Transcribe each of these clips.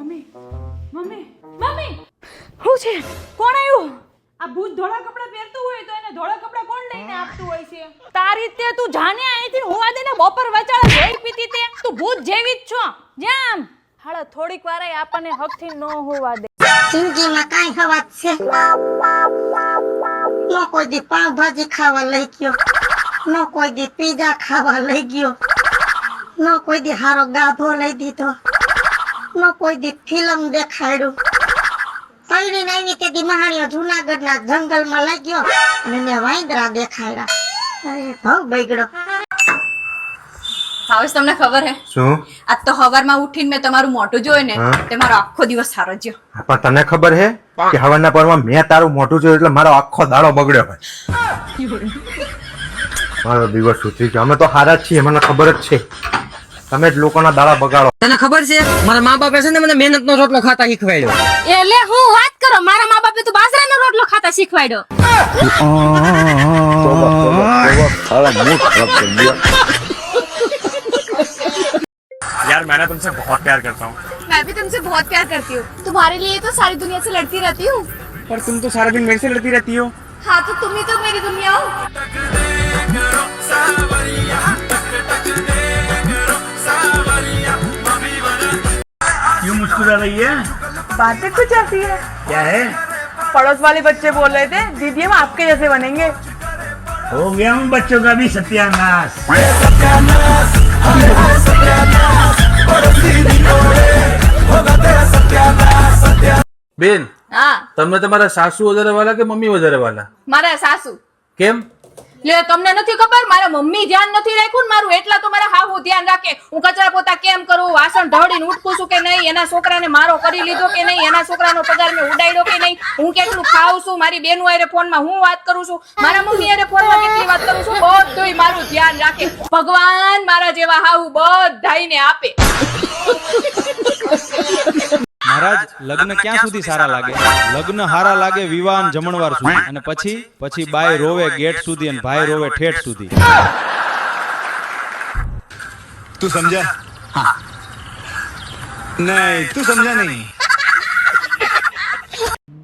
Mummy mummy mummy શું છે? કોણ આવ્યું? આ ભૂત ધોળા કપડા પહેરતું હોય તો એને ધોળા કપડા કોણ લઈને આપતું હોય છે? તારી તે તું જાને અહીંથી હોવા દે ને, બપોર વચાળે જોઈ પીતી તે તું ભૂત જેવી જ છો. જામ હાળા થોડીક વાર આપણને હકથી ન હોવા દે. જિંદગીમાં કાંઈ હવા છે ન કોઈ દી પાવભાજી ખાવા લઈ ગયો, ન કોઈ દી પીઝા ખાવા લઈ ગયો, ન કોઈ દી હારો ગાભો લઈ દીધો, ન કોઈ દી ફિલ્મ દેખાડ્યું. પૈણીને આવી તે દી મહાણીઓ જુનાગઢના જંગલમાં લઈ ગયો અને મેં વાંદરા દેખાડ્યા. અરે ભાવ બગડો. હવે તમને ખબર હે શું? આજ તો હવારમાં ઉઠીને મેં તમારું મોઢું જોયું ને તે મારો આખો દિવસ સારો ગયો. પણ તને ખબર હે કે હવારના પરમાં મેં તારું મોઢું જોયું એટલે મારો આખો દાડો બગડ્યો ભાઈ. મારો દિવસ સુધરી ગયો. અમે તો હારા જ છીએ, મને ખબર જ છે. તમે જ લોકોના દાડા બગાડો. તને ખબર છે મારા મા બાપે છે ને મને મહેનતનો રોટલો ખાતા શીખવાડ્યો. એટલે હું વાત કરો, મારા મા બાપે તો બાજરાનો રોટલો ખાતા શીખવાડ્યો. यार मैं ना तुमसे बहुत प्यार करता हूँ. मैं भी तुमसे बहुत प्यार करती हूँ. तुम्हारे लिए तो सारी दुनिया से लड़ती रहती हूँ. पर तुम तो सारा दिन मेरे से लड़ती रहती हो. हाँ तो तुम ही तो मेरी दुनिया हो. क्यों मुस्कुरा रही है? बातें कुछ ऐसी है. क्या है? पड़ोस वाले बच्चे बोल रहे थे दीदी हम आपके जैसे बनेंगे. हो गया उन बच्चों का भी सत्यानाश. બેન, હા તમને તમારા સાસુ વધારે વાલા કે મમ્મી વધારે વાલા? મારા સાસુ. કેમ? લે તમને નથી ખબર, મારા મમ્મી ધ્યાન નથી રાખ્યું ને મારું, એટલા તો મારા હાહુ ધ્યાન રાખે. હું કચરા પોતા કેમ કરું, વાસણ ઢળીને ઉઠકું છું કે નહીં, એના છોકરાને મારો કરી લીધો કે નહીં, એના છોકરાનો પગાર મેં ઉડાડ્યો કે નહીં, હું કેટલું ખાઉં છું, મારી બેનું હારે ફોનમાં હું વાત કરું છું, મારા મમ્મી હારે ફોનમાં કેટલી વાત કરું છું, બધુંય મારું ધ્યાન રાખે. ભગવાન મારા જેવા હાહુ બધાયને આપે. મહારાજ, લગ્ન ક્યાં સુધી સારા લાગે? લગ્ન હારા લાગે વિવાહ અને જમણવાર સુધી, અને પછી બાઈ રોવે ગેટ સુધી અને ભાઈ રોવે ઠેઠ સુધી. तू समझा? हाँ. नहीं तू समझा नहीं.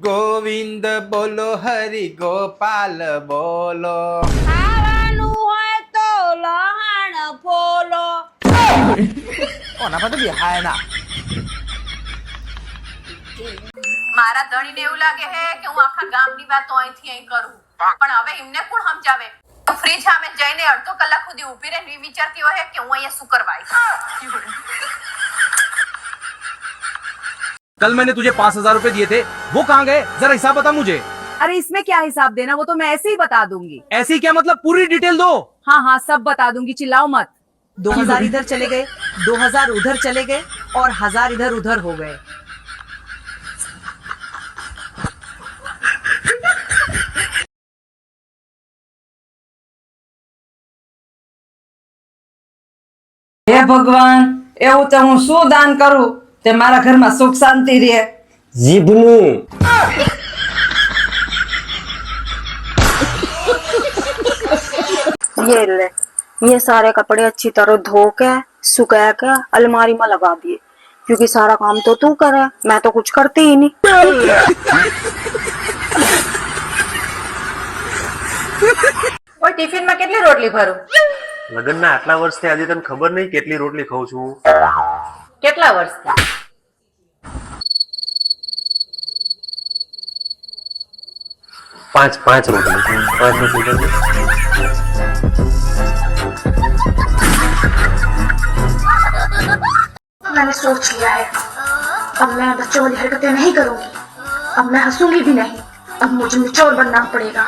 ગોવિંદ બોલો, હરિ ગોપાલ બોલો. ખાવાનું હોય તો લહાણ ફોલો. કોના પાસે બેહાય ના? મારા ધણીને એવું લાગે હે કે હું આખા ગામની વાતો અહીંથી અહીં કરું, પણ હવે એમને કોણ સમજાવે? ફ્રીજ સામે જઈને અડધો કલાક સુધી ઊભી રહીને વિચારતી હોય કે હું અહીંયા શું કરવા આવી. कल मैंने तुझे 5,000 रुपए दिए थे, वो कहाँ गए? जरा हिसाब बता मुझे. अरे इसमें क्या हिसाब देना, वो तो मैं ऐसे ही बता दूंगी. ऐसे ही क्या मतलब? पूरी डिटेल दो. हाँ हाँ सब बता दूंगी, चिल्लाओ मत. 2000 इधर चले गए, 2000 उधर चले गए और 1000 इधर उधर हो गए. હે ભગવાન, એવું તો હું શું દાન કરું તે મારા ઘરમાં સુખ શાંતિ રહે. જીભનું ये ले, ये सारे कपड़े अच्छी तरह धो के सुखा के अलमारी में लगा दिए, क्योंकि सारा काम तो तू करे, मैं तो कुछ करती ही नहीं. ઓય ટિફિનમાં કેટલી રોટલી ભરું? લગ્નના આટલા વર્ષથી આજે તને ખબર નહીં કેટલી રોટલી ખાઉં છું. કેટલા વર્ષથી? 5 રોટલી. 5 રોટલી. मैंने सोच लिया है, अब मैं बच्चों वाली हरकतें नहीं करूंगी, अब मैं हंसूंगी भी नहीं, अब मुझे निचोर बनना पड़ेगा.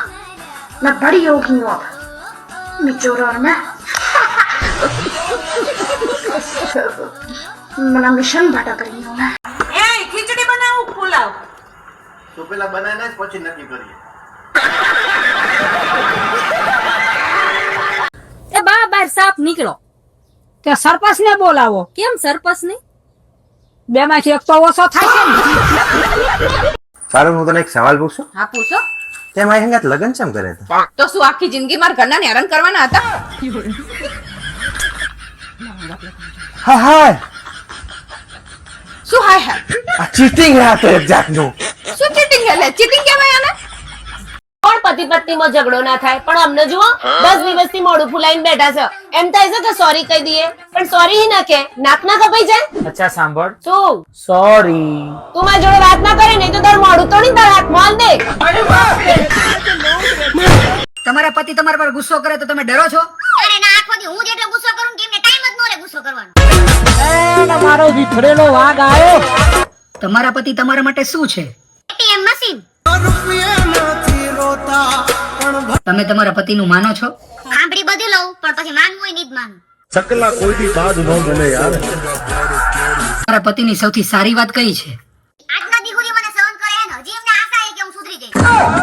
मैं बड़ी हो गई हूँ, अब निचोर और मैं मेरा मिशन भटक रही हूँ मैं. ए खिचड़ी बनाऊं पुलाव? તો પેલા બનાવીને જ પછી નક્કી કરીએ. એ બા બાર સાપ નીકળો. તે સરપંચ ને બોલાવો. કેમ સરપંચ નહીં? બે માંથી એક તો ઓછો થાય છે ને. સારું, હું તને એક સવાલ પૂછું. હા પૂછો. તે મારી સંગાત લગ્ન કેમ કરે છે? તો શું આખી જિંદગી મારા ઘરના હેરાન કરવાના હતા? હા હા, શું હાય હાય આ ચીટિંગ હે આ તો એક જાતનું. શું ચીટિંગ એટલે ચીટિંગ કહેવાય આને? કોણ પતિ પત્નીમાં ઝઘડો ના થાય, પણ અમને જુઓ 10 દિવસથી મોઢું ફૂલાઈને બેઠા છે. એમ થાય છે કે સોરી કહી દઈએ, પણ સોરી ના કે નાક ના કપાઈ જાય. અચ્છા સાંભળ, શું સોરી. તું મારી જોડે વાત ના કરે નહીં તો તારું મોઢું તોડી તારા હાથમાં આલ દે. તમારા પતિ તમારા પર ગુસ્સો કરે તો તમે ડરો છો? અરે ના આખો દી હું જેટલો ગુસ્સો કરું કે એમને ટાઈમ જ ન રહે ગુસ્સો કરવાનો. મારો વિખરેલો વાઘ આવ્યો. તમારા પતિ તમારા માટે શું છે? ATM machine. તમે તમારા પતિનું માનો છો? સાંભળી બધી લઉં પણ પછી માનવું હોય નહીં જ માનું. તમારા પતિની સૌથી સારી વાત કઈ છે? આજના દી સુધી મને સહન કરે ને હજી એમને આશા છે કે હું સુધરી જઈશ.